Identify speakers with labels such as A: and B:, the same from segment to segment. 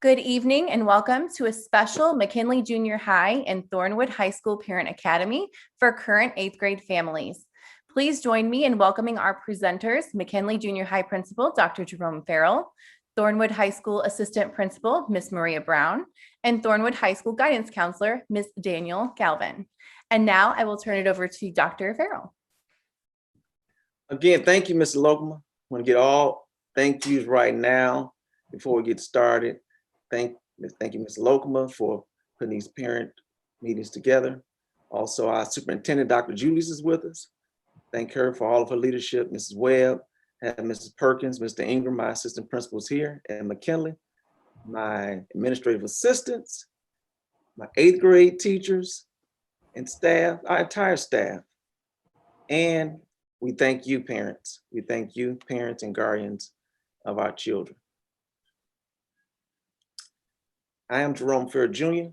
A: Good evening and welcome to a special Mckinley Junior High and Thornwood High School Parent Academy for current 8th grade families. Please join me in welcoming our presenters, Mckinley Junior High Principal, Dr. Jerome Farrell, Thornwood High School Assistant Principal, Ms. Maria Brown, and Thornwood High School Guidance Counselor, Ms. Daniel Galvin. And now I will turn it over to Dr. Farrell.
B: Again, thank you, Mr. Lokema. I want to get all thank yous right now before we get started. Thank you, Mr. Lokema, for putting these parent meetings together. Also, our superintendent, Dr. Julius, is with us. Thank her for all of her leadership. Mrs. Webb, and Mrs. Perkins, Mr. Ingram, my assistant principals here, and Mckinley, my administrative assistants, my 8th grade teachers and staff, our entire staff. And we thank you, parents. We thank you, parents and guardians of our children. I am Jerome Farrell Jr.,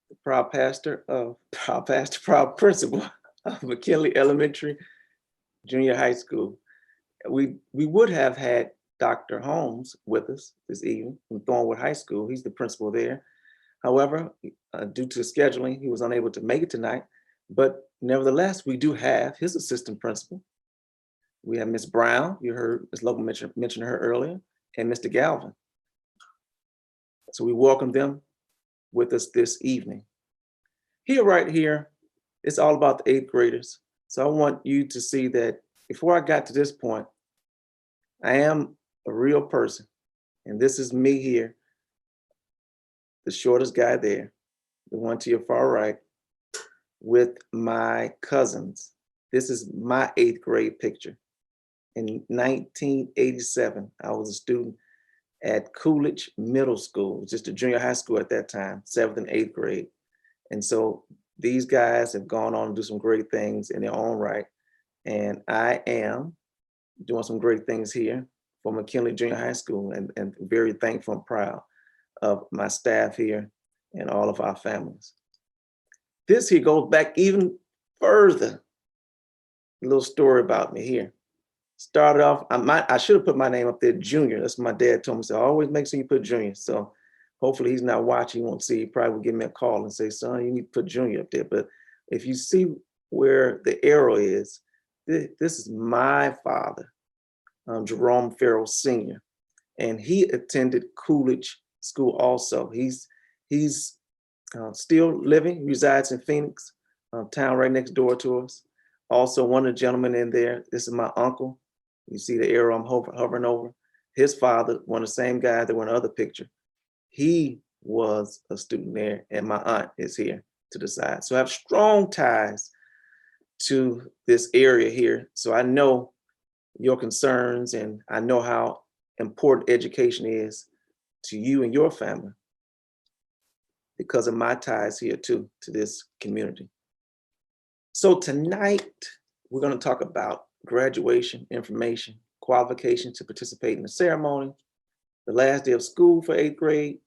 B: the proud principal of McKinley Elementary Junior High School. We would have had Dr. Holmes with us this evening from Thornwood High School. He's the principal there. However, due to scheduling, he was unable to make it tonight. But nevertheless, we do have his assistant principal. We have Ms. Brown, you heard Ms. Logan mention her earlier, and Mr. Galvin. So we welcome them with us this evening. Right here, it's all about the 8th graders. So I want you to see that before I got to this point, I am a real person. And this is me here, the shortest guy there, the one to your far right, with my cousins. This is my 8th grade picture. In 1987, I was a student at Coolidge Middle School, just a junior high school at that time, 7th and 8th grade. And so these guys have gone on to do some great things in their own right. And I am doing some great things here for McKinley Junior High School, and very thankful and proud of my staff here and all of our families. This here goes back even further. A little story about me here. Started off, I should have put my name up there, Junior. That's what my dad told me. So always make sure you put Junior. So hopefully he's not watching, he won't see. He probably will give me a call and say, son, you need to put Junior up there. But if you see where the arrow is, this is my father, Jerome Farrell Sr. And he attended Coolidge School also. He's still living, resides in Phoenix, town right next door to us. Also, one of the gentlemen in there, this is my uncle. You see the arrow I'm hovering over. His father, one of the same guys that were in the other picture, he was a student there, and my aunt is here to the side. So I have strong ties to this area here. So I know your concerns, and I know how important education is to you and your family because of my ties here too, to this community. So tonight, we're going to talk about graduation information, qualifications to participate in the ceremony, the last day of school for 8th grade,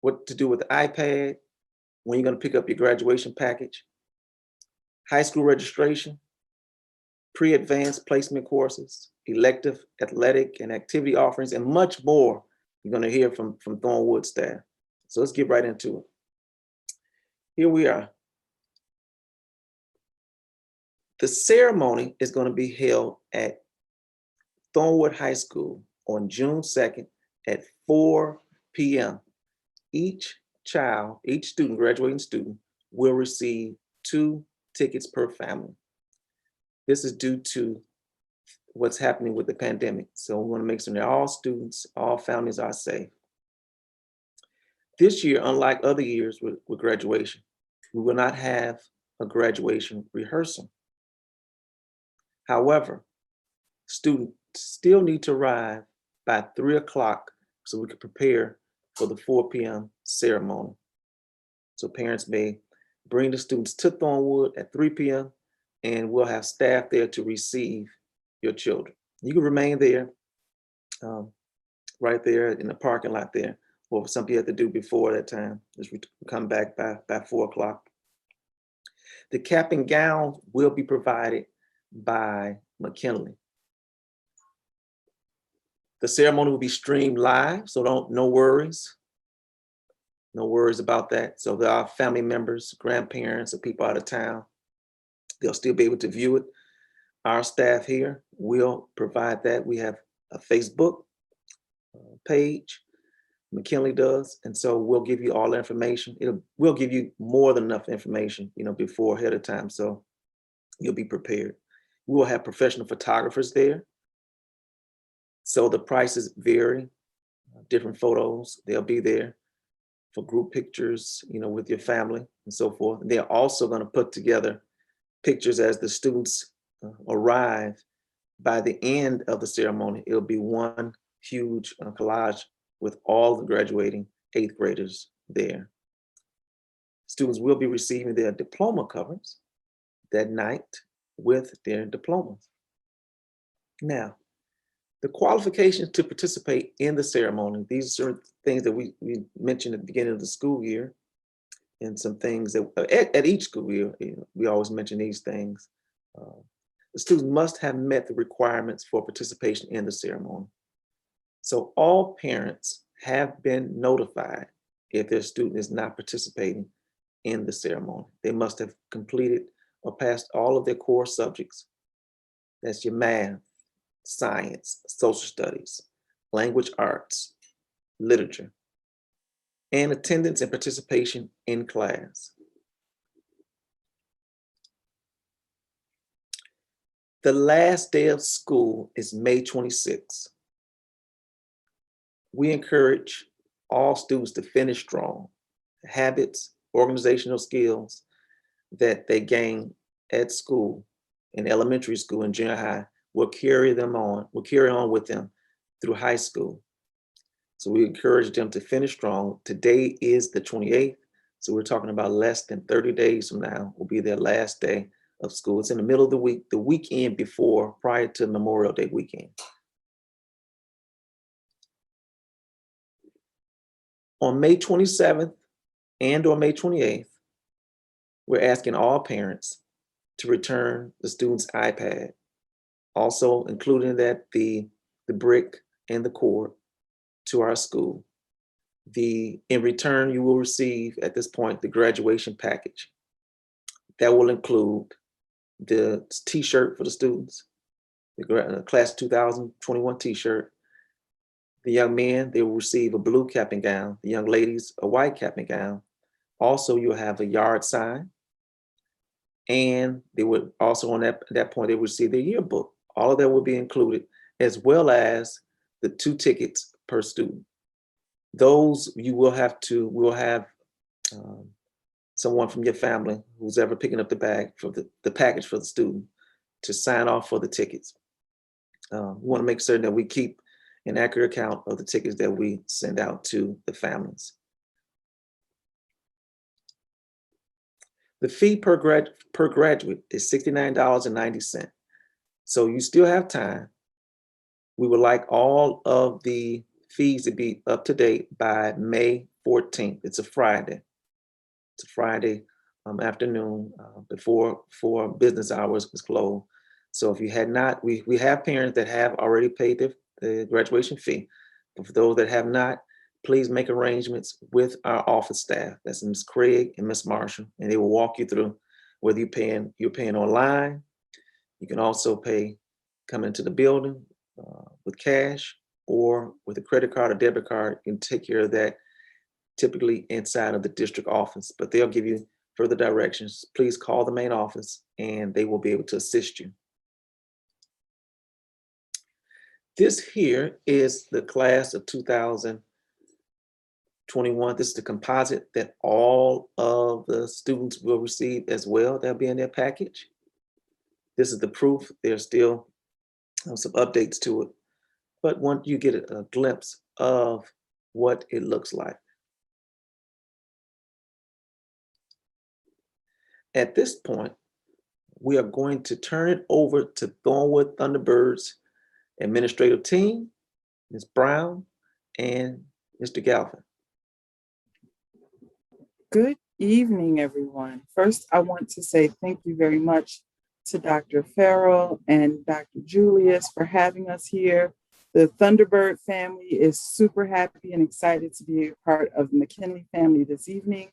B: what to do with the iPad, when you're going to pick up your graduation package, high school registration, pre-advanced placement courses, elective, athletic, and activity offerings, and much more you're going to hear from Thornwood staff. So let's get right into it. Here we are. The ceremony is going to be held at Thornwood High School on June 2nd at 4 p.m. Each student, graduating student, will receive 2 tickets per family. This is due to what's happening with the pandemic. So we want to make sure that all students, all families are safe. This year, unlike other years with graduation, we will not have a graduation rehearsal. However, students still need to arrive by 3 o'clock so we can prepare for the 4 p.m. ceremony. So parents may bring the students to Thornwood at 3 p.m. and we'll have staff there to receive your children. You can remain there, right there in the parking lot there, or something you have to do before that time. Just come back by 4 o'clock. The cap and gown will be provided by Mckinley. The ceremony will be streamed live, so no worries. No worries about that. So there are family members, grandparents, or people out of town, they'll still be able to view it. Our staff here will provide that. We have a Facebook page, Mckinley does, and so we'll give you all the information. We'll give you more than enough information, before ahead of time, so you'll be prepared. We will have professional photographers there, so the prices vary. Different photos, they'll be there for group pictures, with your family and so forth. They're also going to put together pictures as the students arrive. By the end of the ceremony, it'll be one huge collage with all the graduating 8th graders there. Students will be receiving their diploma covers that night with their diplomas. Now, the qualifications to participate in the ceremony, these are things that we mentioned at the beginning of the school year, and some things that at each school year, we always mention these things. The students must have met the requirements for participation in the ceremony. So all parents have been notified if their student is not participating in the ceremony. They must have completed or passed all of their core subjects. That's your math, science, social studies, language arts, literature, and attendance and participation in class. The last day of school is May 26th. We encourage all students to finish strong. Habits, organizational skills that they gain at school, in elementary school and junior high, will carry on with them through high school. So we encourage them to finish strong. Today is the 28th, so we're talking about less than 30 days from now will be their last day of school. It's in the middle of the week, the weekend prior to Memorial Day weekend. On May 27th and on May 28th, we're asking all parents to return the student's iPad, also including that the brick and the cord to our school. In return, you will receive at this point the graduation package. That will include the t-shirt for the students, the class 2021 t-shirt. The young men, they will receive a blue cap and gown. The young ladies, a white cap and gown. Also, you'll have a yard sign. And they would also, on that point, they would receive their yearbook. All of that will be included, as well as the 2 tickets per student. Those we'll have someone from your family who's ever picking up the bag for the package for the student to sign off for the tickets. We want to make certain that we keep an accurate account of the tickets that we send out to the families. The fee per graduate is $69.90. So you still have time. We would like all of the fees to be up to date by May 14th. It's a Friday. It's a Friday afternoon before business hours is closed. So if you had not, we have parents that have already paid the graduation fee. But for those that have not, please make arrangements with our office staff. That's Ms. Craig and Ms. Marshall, and they will walk you through whether you're paying online. You can also come into the building with cash or with a credit card or debit card. You can take care of that typically inside of the district office, but they'll give you further directions. Please call the main office and they will be able to assist you. This here is the class of 2021. This is the composite that all of the students will receive as well. That'll be in their package. This is the proof. There's still some updates to it, but once you get a glimpse of what it looks like. At this point, we are going to turn it over to Thornwood Thunderbirds administrative team, Ms. Brown and Mr. Galvin.
C: Good evening, everyone. First, I want to say thank you very much to Dr. Farrell and Dr. Julius for having us here The Thunderbird family is super happy and excited to be a part of the Mckinley family this evening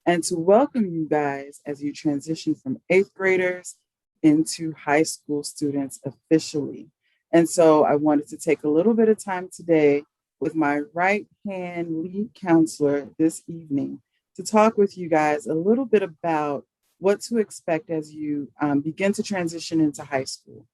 C: and to welcome you guys as you transition from 8th graders into high school students officially. And so I wanted to take a little bit of time today with my right hand lead counselor this evening to talk with you guys a little bit about what to expect as you begin to transition into high school.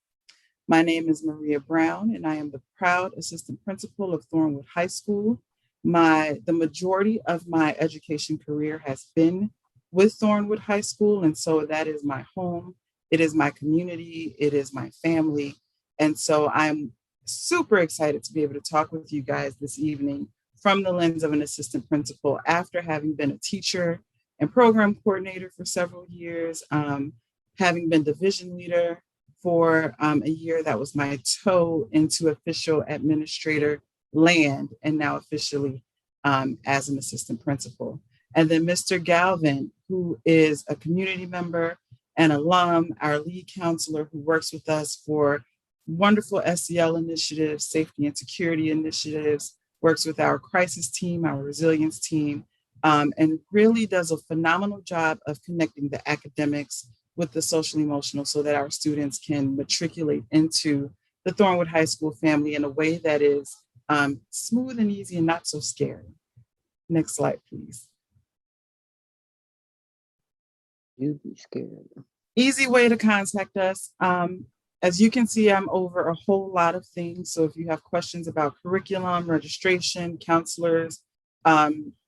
C: My name is Maria Brown, and I am the proud assistant principal of Thornwood High School. The majority of my education career has been with Thornwood High School, and so that is my home. It is my community. It is my family. And so I'm super excited to be able to talk with you guys this evening from the lens of an assistant principal after having been a teacher and program coordinator for several years, having been division leader for a year. That was my toe into official administrator land, and now officially as an assistant principal. And then Mr. Galvin, who is a community member and alum, our lead counselor who works with us for wonderful SEL initiatives, safety and security initiatives, works with our crisis team, our resilience team, and really does a phenomenal job of connecting the academics with the social emotional so that our students can matriculate into the Thornwood High School family in a way that is smooth and easy and not so scary. Next slide, please.
D: You'd be scared.
C: Easy way to contact us. As you can see, I'm over a whole lot of things. So if you have questions about curriculum, registration, counselors,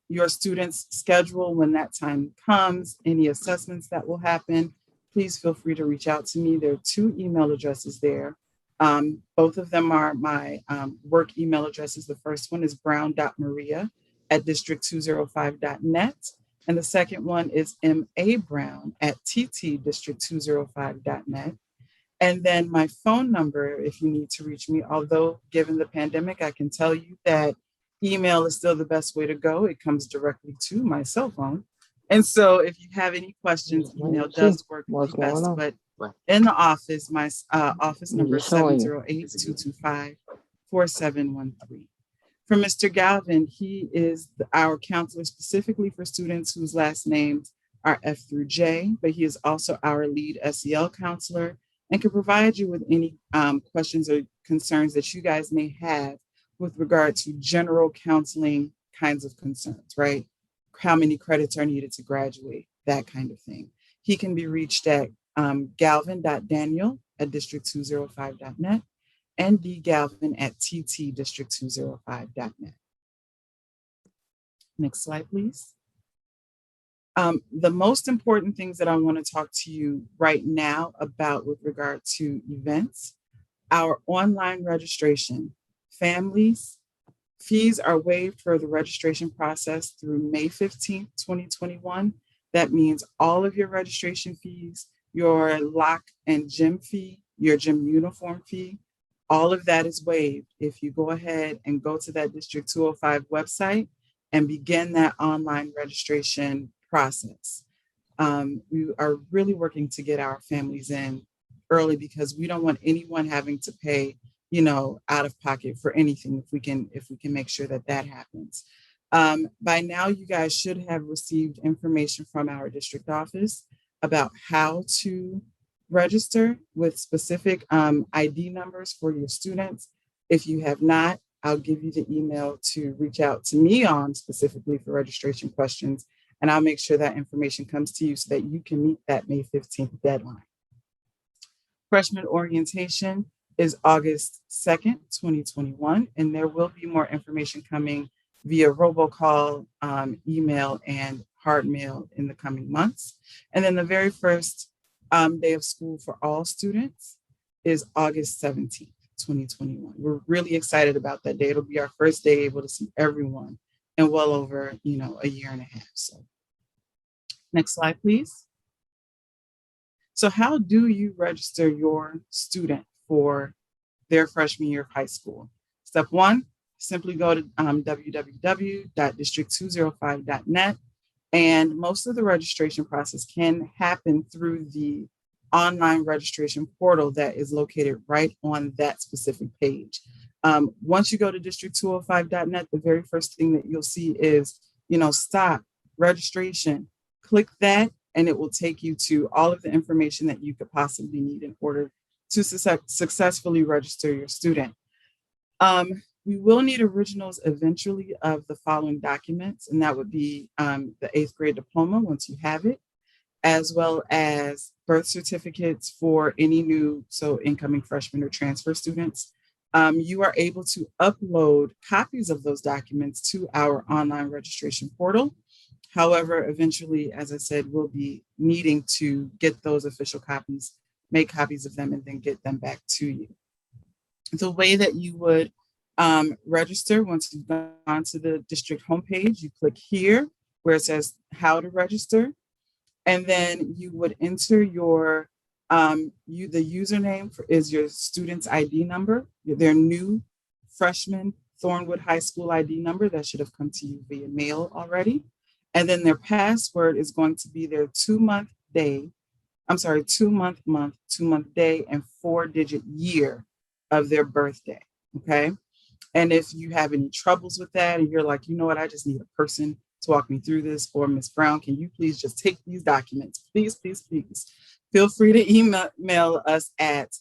C: your students' schedule when that time comes, any assessments that will happen, please feel free to reach out to me. There are 2 email addresses there. Both of them are my work email addresses. The first one is brown.maria@district205.net. And the second one is mabrown@ttdistrict205.net. And then my phone number, if you need to reach me, although given the pandemic, I can tell you that email is still the best way to go. It comes directly to my cell phone. And so if you have any questions, email does work the best. But in the office, my office number is 708-225-4713. For Mr. Galvin, he is our counselor specifically for students whose last names are F through J, but he is also our lead SEL counselor and can provide you with any questions or concerns that you guys may have with regard to general counseling kinds of concerns, right? How many credits are needed to graduate, that kind of thing. He can be reached at galvin.daniel@district205.net and dgalvin@ttdistrict205.net. Next slide, please. The most important things that I want to talk to you right now about with regard to events, our online registration. Families, fees are waived for the registration process through May 15th, 2021. That means all of your registration fees, your lock and gym fee, your gym uniform fee, all of that is waived if you go ahead and go to that District 205 website and begin that online registration process. We are really working to get our families in early because we don't want anyone having to pay, out of pocket for anything if we can make sure that that happens. By now, you guys should have received information from our district office about how to register with specific ID numbers for your students. If you have not, I'll give you the email to reach out to me on specifically for registration questions, and I'll make sure that information comes to you so that you can meet that May 15th deadline. Freshman orientation is August 2nd, 2021, and there will be more information coming via robocall, email, and hard mail in the coming months. And then the very first day of school for all students is August 17th, 2021. We're really excited about that day. It'll be our first day able to see everyone in well over, a year and a half. So next slide, please. So how do you register your student for their freshman year of high school? Step 1, simply go to www.district205.net. And most of the registration process can happen through the online registration portal that is located right on that specific page. Once you go to district205.net, the very first thing that you'll see is, stop registration. Click that, and it will take you to all of the information that you could possibly need in order to successfully register your student. We will need originals eventually of the following documents, and that would be the 8th grade diploma once you have it, as well as birth certificates for any new, so incoming freshmen or transfer students. You are able to upload copies of those documents to our online registration portal. However, eventually, as I said, we'll be needing to get those official copies, make copies of them, and then get them back to you. The way that you would register, once you've gone to the district homepage, you click here where it says how to register, and then you would enter your the username is your student's ID number, their new freshman Thornwood High School ID number that should have come to you via mail already. And then their password is going to be their 2-month day, 2-month month, 2-month day, and 4-digit year of their birthday. Okay. And if you have any troubles with that and you're like, you know what, I just need a person to walk me through this, or Ms. Brown, can you please just take these documents? Please, please, please. Feel free to email us at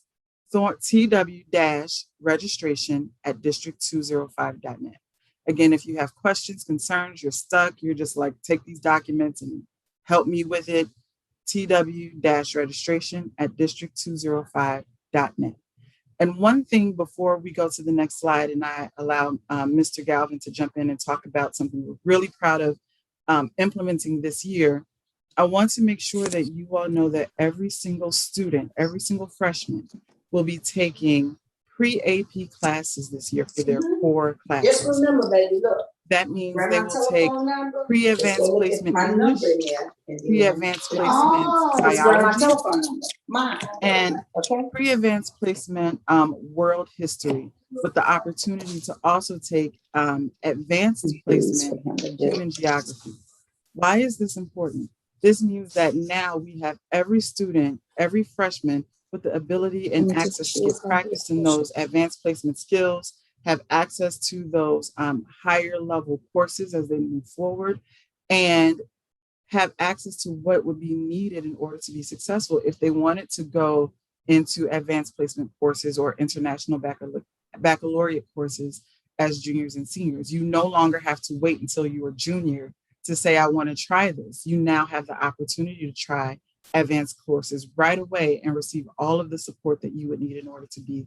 C: tw-registration@district205.net. Again, if you have questions, concerns, you're stuck, you're just like, take these documents and help me with it, tw-registration@district205.net. And one thing before we go to the next slide, and I allow Mr. Galvin to jump in and talk about something we're really proud of implementing this year, I want to make sure that you all know that every single student, every single freshman will be taking pre-AP classes this year for their core classes.
E: Just remember, baby, look.
C: That means they will take pre-advanced placement English, pre-advanced placement biology, and pre-advanced placement world history, with the opportunity to also take advanced placement human geography. Why is this important? This means that now we have every student, every freshman with the ability and access to get practice in those advanced placement skills, have access to those higher level courses as they move forward, and have access to what would be needed in order to be successful if they wanted to go into advanced placement courses or international baccalaureate courses as juniors and seniors. You no longer have to wait until you are junior to say, I want to try this. You now have the opportunity to try advanced courses right away and receive all of the support that you would need in order to be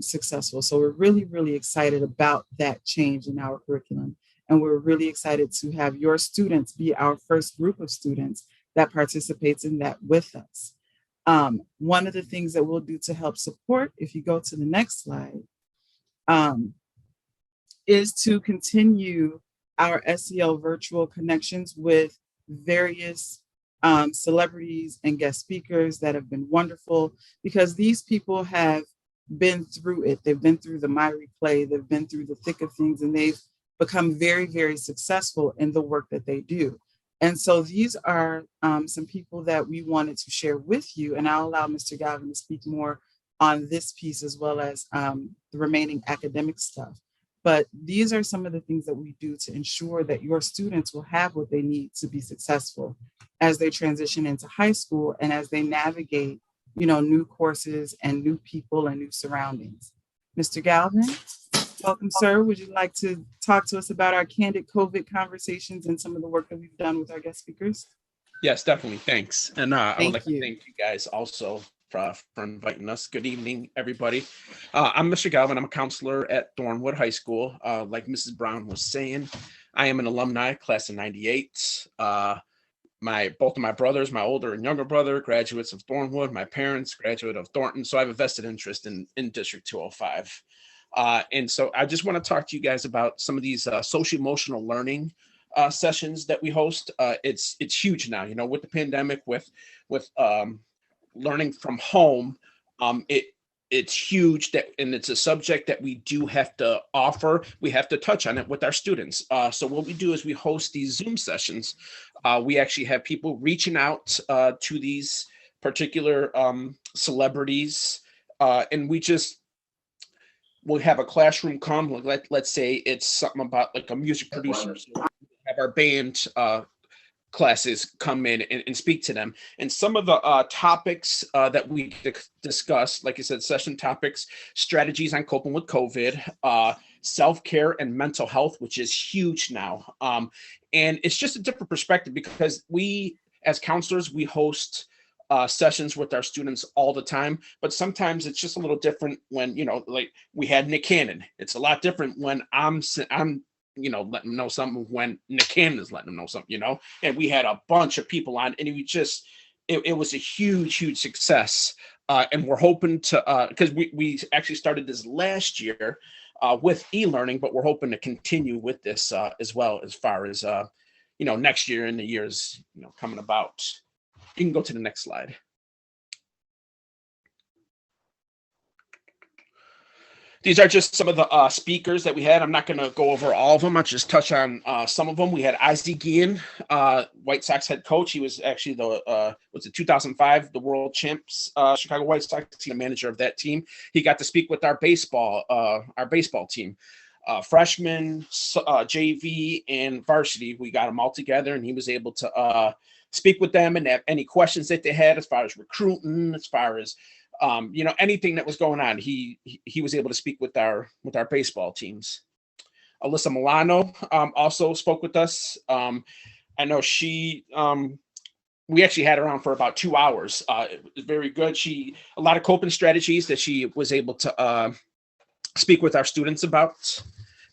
C: successful. So we're really, really excited about that change in our curriculum. And we're really excited to have your students be our first group of students that participates in that with us. One of the things that we'll do to help support, if you go to the next slide, is to continue our SEL virtual connections with various celebrities and guest speakers that have been wonderful, because these people have been through it. They've been through the miry clay, they've been through the thick of things, and they've become very, very successful in the work that they do. And so these are some people that we wanted to share with you, and I'll allow Mr. Galvin to speak more on this piece as well as the remaining academic stuff. But these are some of the things that we do to ensure that your students will have what they need to be successful as they transition into high school and as they navigate, new courses and new people and new surroundings. Mr. Galvin, welcome, sir. Would you like to talk to us about our candid COVID conversations and some of the work that we've done with our guest speakers?
F: Yes, definitely. Thanks. And I would like
C: you.
F: to thank you guys also for inviting us. Good evening, everybody. I'm Mr. Galvin. I'm a counselor at Thornwood High School. Like Mrs. Brown was saying, I am an alumni, class of 98. Both of my brothers, my older and younger brother, graduates of Thornwood. My parents, graduate of Thornton. So I have a vested interest in District 205. And so I just want to talk to you guys about some of these social emotional learning sessions that we host. It's huge now, with the pandemic, with learning from home. It's huge and it's a subject that we do have to offer. We have to touch on it with our students. So what we do is we host these Zoom sessions. We actually have people reaching out to these particular celebrities, and we we'll have a classroom come, like let's say it's something about like a music producer. So we'll have our band classes come in and speak to them. And some of the topics that we discussed, like I said, session topics, strategies on coping with COVID, self-care and mental health, which is huge now. And it's just a different perspective because we, as counselors, we host sessions with our students all the time, but sometimes it's just a little different when, like we had Nick Cannon. It's a lot different when I'm letting them know something when Nick Cannon is letting them know something, and we had a bunch of people on, and it was a huge success. And we're hoping to, because we actually started this last year with e-learning, but we're hoping to continue with this as well, as far as, next year and the years, coming about. You can go to the next slide. These are just some of the speakers that we had. I'm not going to go over all of them. I'll just touch on some of them. We had Ozzie Guillen, White Sox head coach. He was actually the 2005 the world champs Chicago White Sox, the manager of that team. He got to speak with our baseball team. Freshman, JV, and varsity. We got them all together, and he was able to speak with them and have any questions that they had as far as recruiting, as far as anything that was going on. He was able to speak with our baseball teams. Alyssa Milano also spoke with us. I know we actually had her on for about 2 hours. It was very good. A lot of coping strategies that she was able to speak with our students about.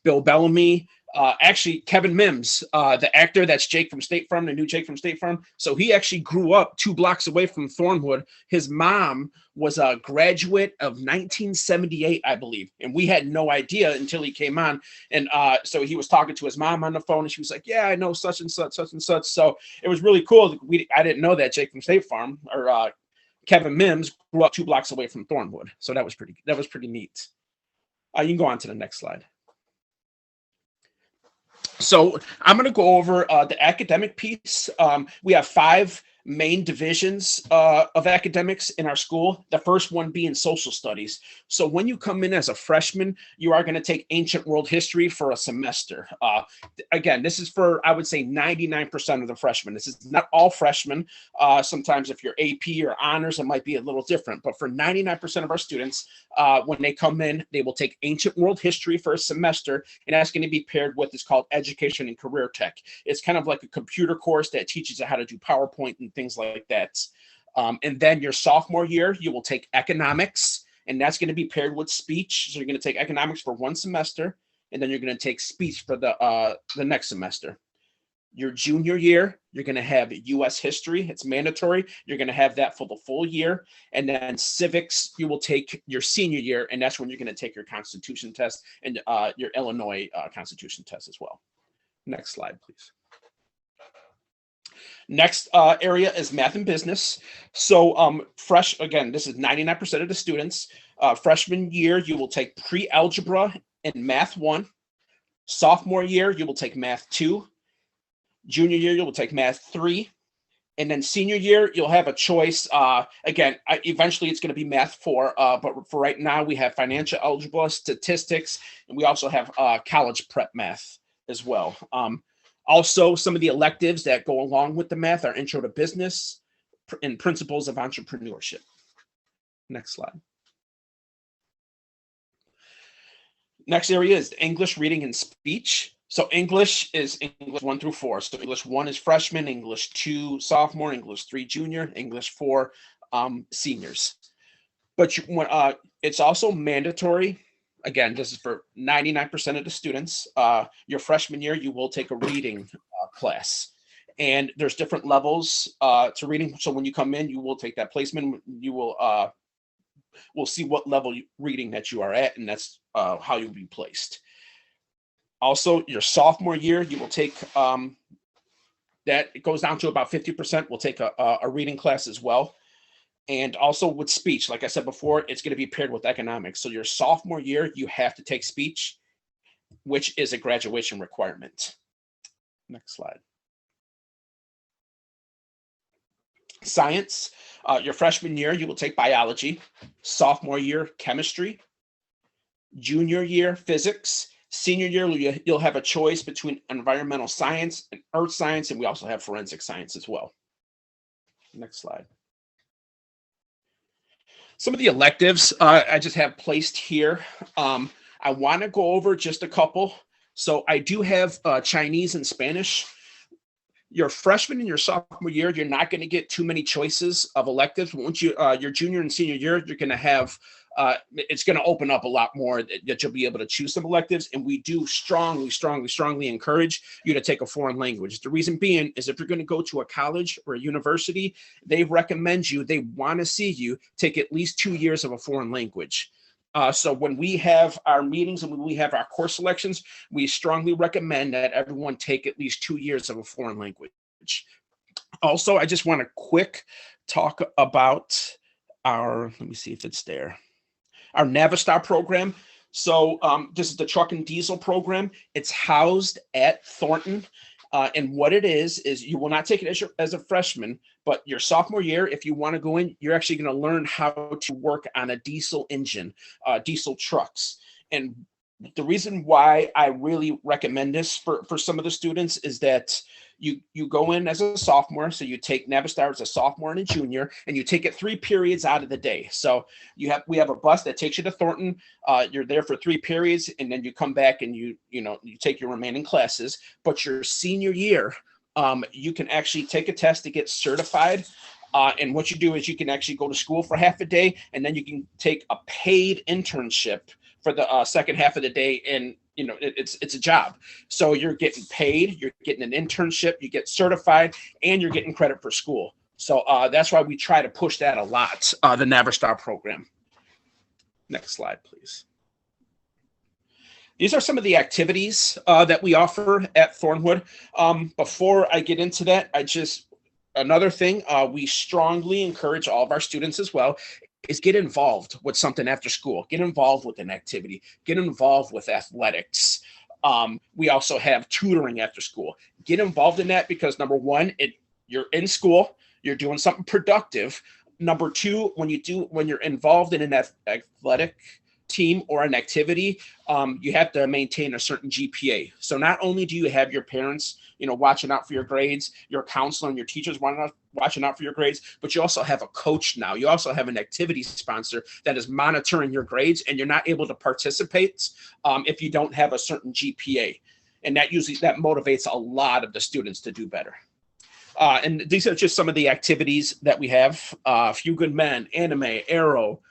F: Bill Bellamy, actually Kevin Mims, the actor that's Jake from State Farm, the new Jake from State Farm. So he actually grew up 2 blocks away from Thornwood. His mom was a graduate of 1978, I believe. And we had no idea until he came on. And so he was talking to his mom on the phone, and she was like, yeah, I know such and such, such and such. So it was really cool. I didn't know that Jake from State Farm or Kevin Mims grew up 2 blocks away from Thornwood. So that was pretty neat. You can go on to the next slide. So I'm going to go over the academic piece. We have 5 main divisions of academics in our school. The first one being social studies. So when you come in as a freshman, you are going to take ancient world history for a semester. Again, this is for, I would say, 99% of the freshmen. This is not all freshmen. Sometimes if you're AP or honors, it might be a little different. But for 99% of our students, when they come in, they will take ancient world history for a semester, and that's going to be paired with what's called education and career tech. It's kind of like a computer course that teaches you how to do PowerPoint and things like that. And then your sophomore year, you will take economics, and that's going to be paired with speech. So you're going to take economics for 1 semester, and then you're going to take speech for the next semester. Your junior year, you're going to have U.S. history. It's mandatory. You're going to have that for the full year. And then civics, you will take your senior year, and that's when you're going to take your Constitution test and your Illinois Constitution test as well. Next slide, please. Next area is math and business. So again, this is 99% of the students. Freshman year, you will take pre-algebra and math 1. Sophomore year, you will take math 2. Junior year, you will take math 3. And then senior year, you'll have a choice. Again, eventually it's going to be math 4. But for right now, we have financial algebra, statistics, and we also have college prep math as well. Also, some of the electives that go along with the math are Intro to Business and Principles of Entrepreneurship. Next slide. Next area is English, reading, and speech. So English is English 1 through 4. So English 1 is freshman, English 2 sophomore, English 3 junior, English 4 seniors. But it's also mandatory. Again, this is for 99% of the students. Your freshman year, you will take a reading class. And there's different levels to reading. So when you come in, you will take that placement. You will we'll see what level reading that you are at, and that's how you'll be placed. Also, your sophomore year, you will take that. It goes down to about 50%. We'll take a reading class as well. And also with speech, like I said before, it's going to be paired with economics. So your sophomore year, you have to take speech, which is a graduation requirement. Next slide. Science, your freshman year, you will take biology. Sophomore year, chemistry. Junior year, physics. Senior year, you'll have a choice between environmental science and earth science, and we also have forensic science as well. Next slide. Some of the electives I just have placed here. I want to go over just a couple. So I do have Chinese and Spanish. Your freshman and your sophomore year, you're not going to get too many choices of electives. Once you your junior and senior year, you're going to have it's going to open up a lot more that you'll be able to choose some electives. And we do strongly encourage you to take a foreign language. The reason being is if you're going to go to a college or a university, they recommend you, they want to see you take at least 2 years of a foreign language. So when we have our meetings and when we have our course selections, we strongly recommend that everyone take at least 2 years of a foreign language. Also, I just want to quick talk about our, let me see if it's there, our Navistar program. So this is the truck and diesel program. It's housed at Thornton. And what it is you will not take it as a freshman, but your sophomore year, if you want to go in, you're actually going to learn how to work on a diesel engine, diesel trucks. And the reason why I really recommend this for some of the students is that you go in as a sophomore. So you take Navistar as a sophomore and a junior, and you take it 3 periods out of the day. So we have a bus that takes you to Thornton. You're there for 3 periods, and then you come back and you take your remaining classes. But your senior year, you can actually take a test to get certified. And what you do is you can actually go to school for half a day, and then you can take a paid internship for the second half of the day. And it's a job. So you're getting paid, you're getting an internship, you get certified, and you're getting credit for school. So that's why we try to push that a lot, the Navistar program. Next slide, please. These are some of the activities that we offer at Thornwood. Before I get into that, another thing we strongly encourage all of our students as well is get involved with something after school. Get involved with an activity. Get involved with athletics. We also have tutoring after school. Get involved in that because number one, you're in school, you're doing something productive. Number two, when you're involved in an athletic team or an activity, you have to maintain a certain GPA. So not only do you have your parents, watching out for your grades, your counselor and your teachers watching out for your grades, but you also have a coach now. You also have an activity sponsor that is monitoring your grades, and you're not able to participate if you don't have a certain GPA. And that motivates a lot of the students to do better. And these are just some of the activities that we have. Few Good Men, anime, aero,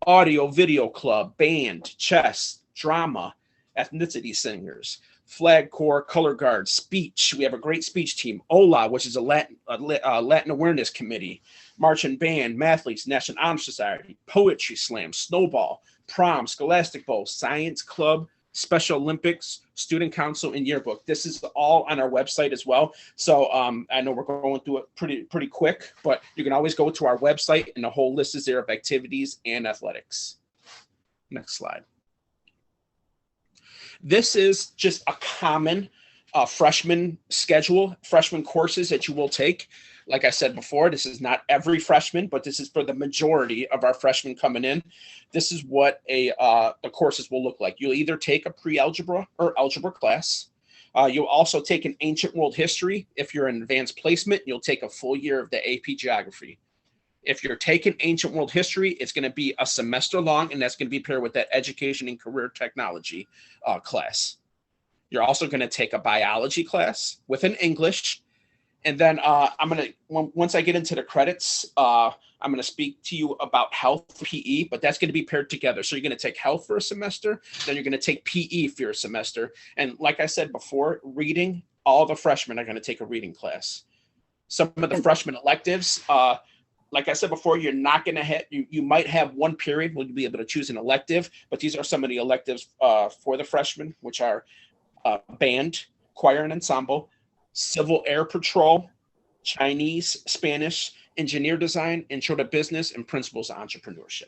F: audio, video club, band, chess, drama, ethnicity singers, flag corps, color guard, speech. We have a great speech team. OLA, which is a Latin Awareness Committee, marching band, mathletes, National Honor Society, poetry slam, snowball, prom, scholastic bowl, science club, Special Olympics, student council, and yearbook. This is all on our website as well. So I know we're going through it pretty quick, but you can always go to our website and the whole list is there of activities and athletics. Next slide. This is just a common freshman schedule, freshman courses that you will take. Like I said before, this is not every freshman, but this is for the majority of our freshmen coming in. This is what the courses will look like. You'll either take a pre-algebra or algebra class. You'll also take an ancient world history. If you're in advanced placement, you'll take a full year of the AP geography. If you're taking ancient world history, it's going to be a semester long, and that's going to be paired with that education and career technology class. You're also going to take a biology class with an English. And then once I get into the credits, I'm going to speak to you about health PE, but that's going to be paired together. So you're going to take health for a semester, then you're going to take PE for your semester. And like I said before, reading, all the freshmen are going to take a reading class. Some of the freshman electives, like I said before, you're not going to have, you might have one period where you'll be able to choose an elective, but these are some of the electives for the freshmen, which are band, choir and ensemble, Civil Air Patrol, Chinese, Spanish, engineer design, intro to business, and principles of entrepreneurship.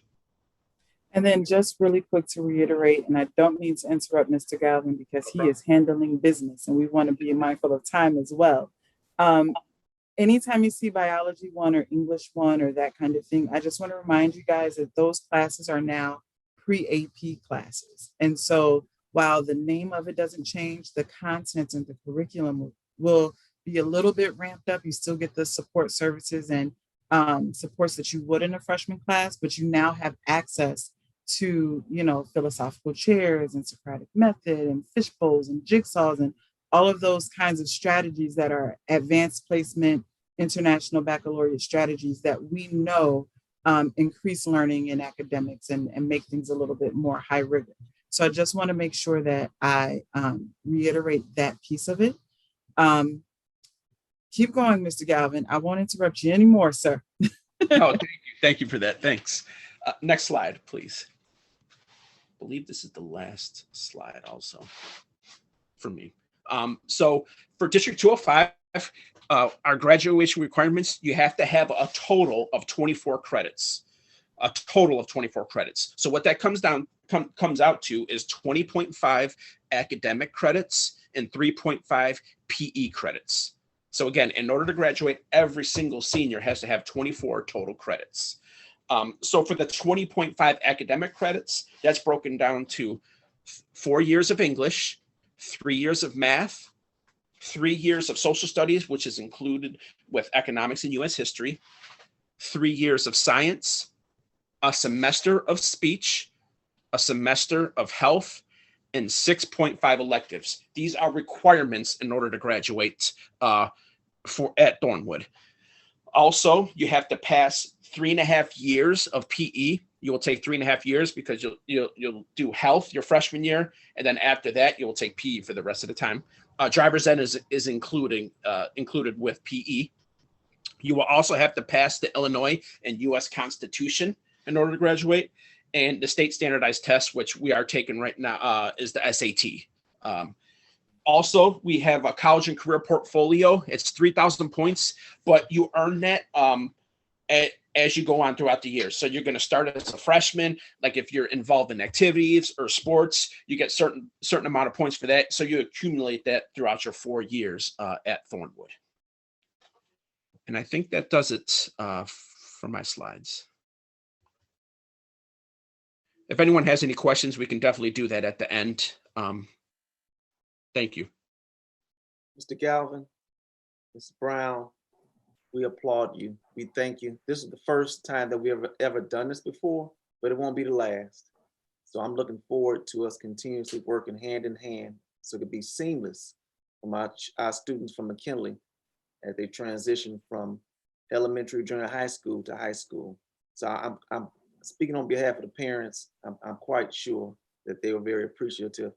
C: And then just really quick to reiterate, and I don't mean to interrupt Mr. Galvin because he is handling business and we want to be mindful of time as well. Anytime you see biology 1 or English 1 or that kind of thing, I just want to remind you guys that those classes are now pre-AP classes. And so while the name of it doesn't change, the content and the curriculum will be a little bit ramped up. You still get the support services and supports that you would in a freshman class, but you now have access to, philosophical chairs and Socratic method and fishbowls and jigsaws and all of those kinds of strategies that are advanced placement, international baccalaureate strategies that we know increase learning in academics and make things a little bit more high rigor. So I just want to make sure that I reiterate that piece of it. Keep going, Mr. Galvin. I won't interrupt you anymore, sir.
F: Oh, thank you. Thank you for that. Thanks. Next slide, please. I believe this is the last slide also for me. So for District 205, our graduation requirements, you have to have a total of 24 credits. A total of 24 credits. So what that comes out to is 20.5 academic credits and 3.5 PE credits. So again, in order to graduate, every single senior has to have 24 total credits. So for the 20.5 academic credits, that's broken down to 4 years of English, 3 years of math, 3 years of social studies, which is included with economics and US history, 3 years of science, a semester of speech, a semester of health, and 6.5 electives. These are requirements in order to graduate at Thornwood. Also, you have to pass 3.5 years of PE. You will take 3.5 years because you'll do health your freshman year, and then after that you will take PE for the rest of the time. Driver's ed is included with PE. You will also have to pass the Illinois and U.S. Constitution in order to graduate, and the state standardized test, which we are taking right now, is the SAT. Also, we have a college and career portfolio. It's 3,000 points, but you earn that as you go on throughout the year. So you're going to start as a freshman. Like if you're involved in activities or sports, you get certain amount of points for that. So you accumulate that throughout your 4 years at Thornwood. And I think that does it for my slides. If anyone has any questions, we can definitely do that at the end. Thank you.
B: Mr. Galvin, Mr. Brown, we applaud you. We thank you. This is the first time that we ever done this before, but it won't be the last. So I'm looking forward to us continuously working hand in hand so it could be seamless for our students from Mckinley as they transition from elementary, junior high school to high school. So I'm speaking on behalf of the parents. I'm quite sure that they were very appreciative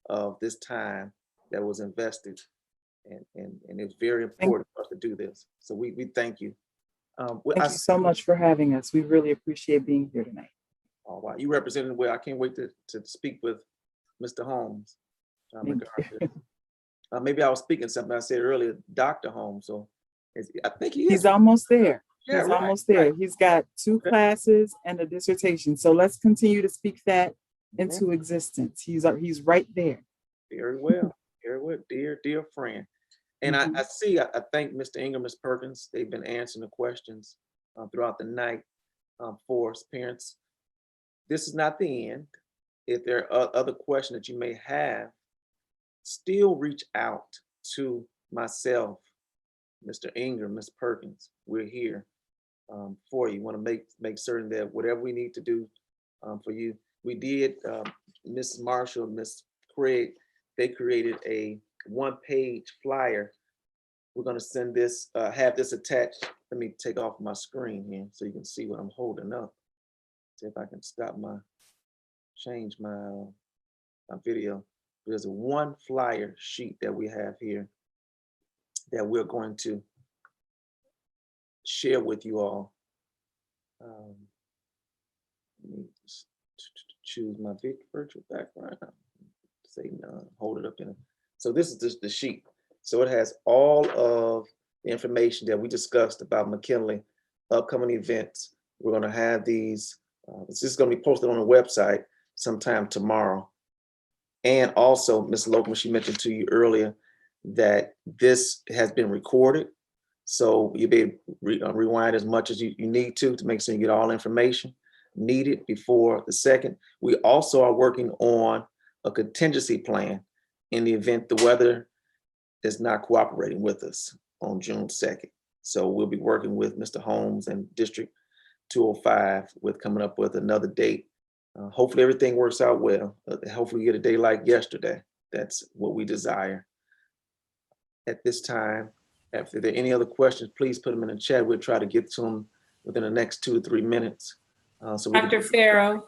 B: of this time that was invested, and it's very important for us to do this. So we thank you.
C: Thank you so much for having us. We really appreciate being here tonight.
B: All right, you represented well. I can't wait to speak with Mr. Holmes. Maybe I was speaking something I said earlier, Dr. Holmes. So I think
C: he's almost there.
B: Yeah,
C: he's
B: right,
C: almost there.
B: Right.
C: He's got 2 classes and a dissertation. So let's continue to speak that into existence. He's right there.
B: Very well. Very well, dear friend. And I thank Mr. Ingram, Ms. Perkins. They've been answering the questions throughout the night for us parents. This is not the end. If there are other questions that you may have, still reach out to myself, Mr. Ingram, Ms. Perkins. We're here for you. Want to make certain that whatever we need to do for you. We did, Ms. Marshall, Ms. Craig, they created a 1-page flyer. We're going to send this, have this attached. Let me take off my screen here so you can see what I'm holding up. See if I can change my video. There's a 1 flyer sheet that we have here that we're going to share with you all. Let me just choose my virtual background. Say none, hold it up in. So this is just the sheet. So it has all of the information that we discussed about Mckinley, upcoming events. We're going to have these. This is going to be posted on the website sometime tomorrow. And also, Ms. Lokeman, she mentioned to you earlier that this has been recorded. So you'll be able to rewind as much as you need to make sure you get all information. needed before the 2nd. We also are working on a contingency plan in the event the weather is not cooperating with us on June 2nd. So we'll be working with Mr. Holmes and District 205 with coming up with another date. Hopefully everything works out well. Hopefully we get a day like yesterday. That's what we desire. At this time, if there are any other questions, please put them in the chat. We'll try to get to them within the next 2 to 3 minutes.
E: Dr. Farrow,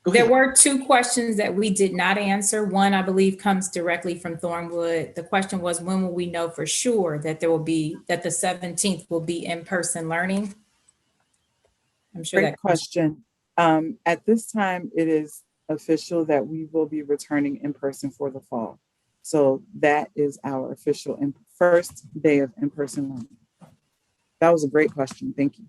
E: there were 2 questions that we did not answer. One, I believe, comes directly from Thornwood. The question was, when will we know for sure that the 17th will be in-person learning? I'm sure
C: Great
E: that
C: question. At this time, it is official that we will be returning in person for the fall. So that is our official first day of in-person learning. That was a great question. Thank you.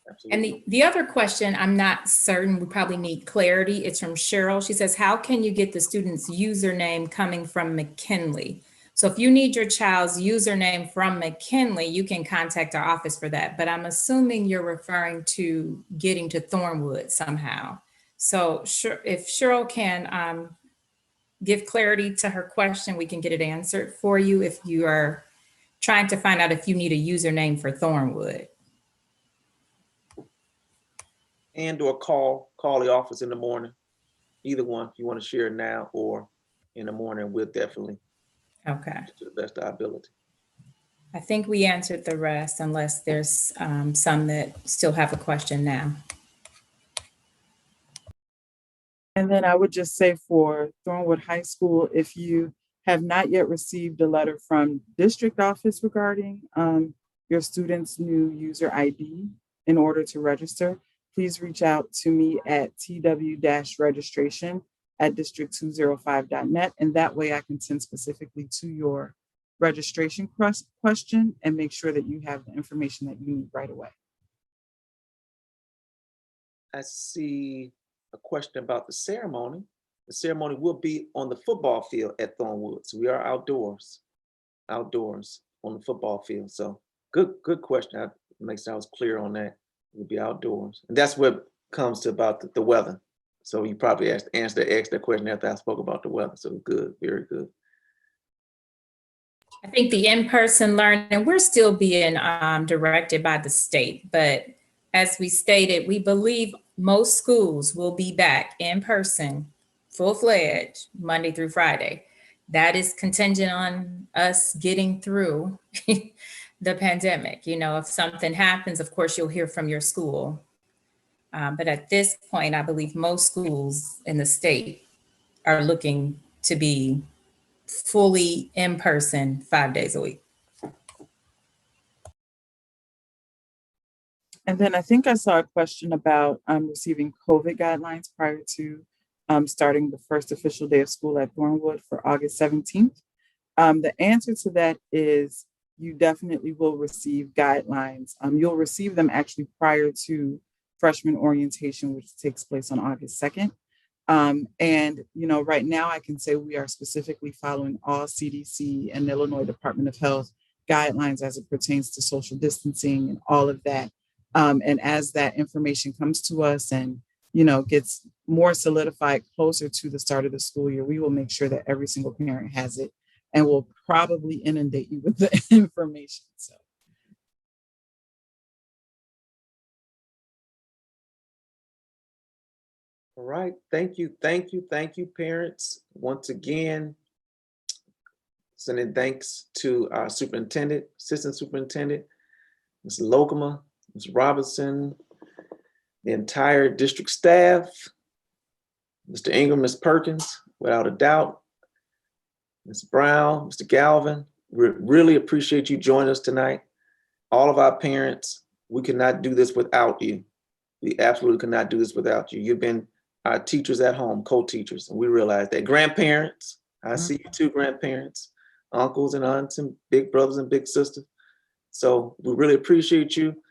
B: Absolutely.
E: And the other question, I'm not certain, we probably need clarity. It's from Cheryl. She says, how can you get the student's username coming from Mckinley? So if you need your child's username from Mckinley, you can contact our office for that. But I'm assuming you're referring to getting to Thornwood somehow. So if Cheryl can give clarity to her question, we can get it answered for you if you are trying to find out if you need a username for Thornwood.
B: And or call the office in the morning. Either one, if you want to share now or in the morning, we'll definitely
E: Okay.
B: to the best of our ability.
E: I think we answered the rest unless there's some that still have a question now.
C: And then I would just say for Thornwood High School, if you have not yet received a letter from district office regarding your student's new user ID in order to register, please reach out to me at tw-registration@district205.net. And that way I can send specifically to your registration question and make sure that you have the information that you need right away.
B: I see a question about the ceremony. The ceremony will be on the football field at Thornwood. So we are outdoors on the football field. So good question. I make sure I was clear on that. We'll be outdoors. And that's what comes to about the weather. So you probably asked that question after I spoke about the weather. So good, very good.
E: I think the in-person learning, we're still being directed by the state, but as we stated, we believe most schools will be back in person, full-fledged, Monday through Friday. That is contingent on us getting through the pandemic. You know, if something happens, of course, you'll hear from your school. But at this point, I believe most schools in the state are looking to be fully in person 5 days a week.
C: And then I think I saw a question about receiving COVID guidelines prior to starting the first official day of school at Thornwood for August 17th. The answer to that is you definitely will receive guidelines. You'll receive them actually prior to freshman orientation, which takes place on August 2nd. And, you know, right now I can say we are specifically following all CDC and Illinois Department of Health guidelines as it pertains to social distancing and all of that. And as that information comes to us and, you know, gets more solidified closer to the start of the school year, we will make sure that every single parent has it and will probably inundate you with the information. So.
B: All right, thank you, parents. Once again, sending thanks to our superintendent, assistant superintendent, Ms. Lokema, Ms. Robinson, the entire district staff, Mr. Ingram, Ms. Perkins, without a doubt, Ms. Brown, Mr. Galvin. We really appreciate you joining us tonight. All of our parents, we could not do this without you. We absolutely could not do this without you. You've been our teachers at home, co-teachers, and we realize that. Grandparents, I see you too, grandparents, uncles and aunts and big brothers and big sisters. So we really appreciate you.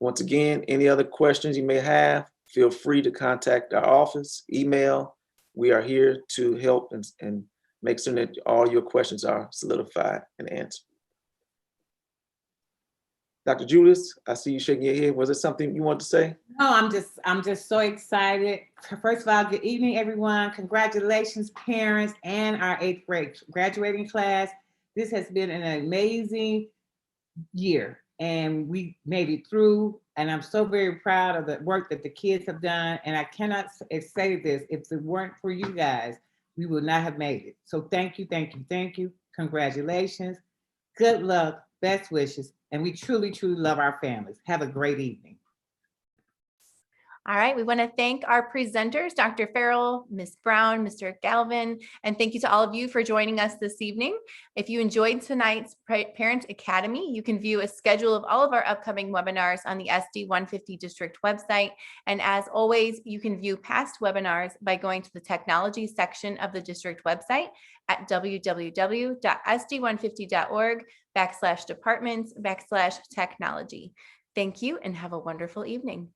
B: Once again, any other questions you may have, feel free to contact our office, email. We are here to help and make sure that all your questions are solidified and answered. Dr. Julius, I see you shaking your head. Was it something you want to say?
G: No, I'm just so excited. First of all, good evening, everyone. Congratulations, parents, and our 8th grade graduating class. This has been an amazing year, and we made it through. And I'm so very proud of the work that the kids have done. And I cannot say this, if it weren't for you guys, we would not have made it. So thank you, thank you, thank you. Congratulations. Good luck, best wishes. And we truly, truly love our families. Have a great evening.
A: All right, we want to thank our presenters, Dr. Farrell, Ms. Brown, Mr. Galvin, and thank you to all of you for joining us this evening. If you enjoyed tonight's Parent Academy, you can view a schedule of all of our upcoming webinars on the SD 150 district website. And as always, you can view past webinars by going to the technology section of the district website at www.sd150.org/departments/technology. Thank you and have a wonderful evening.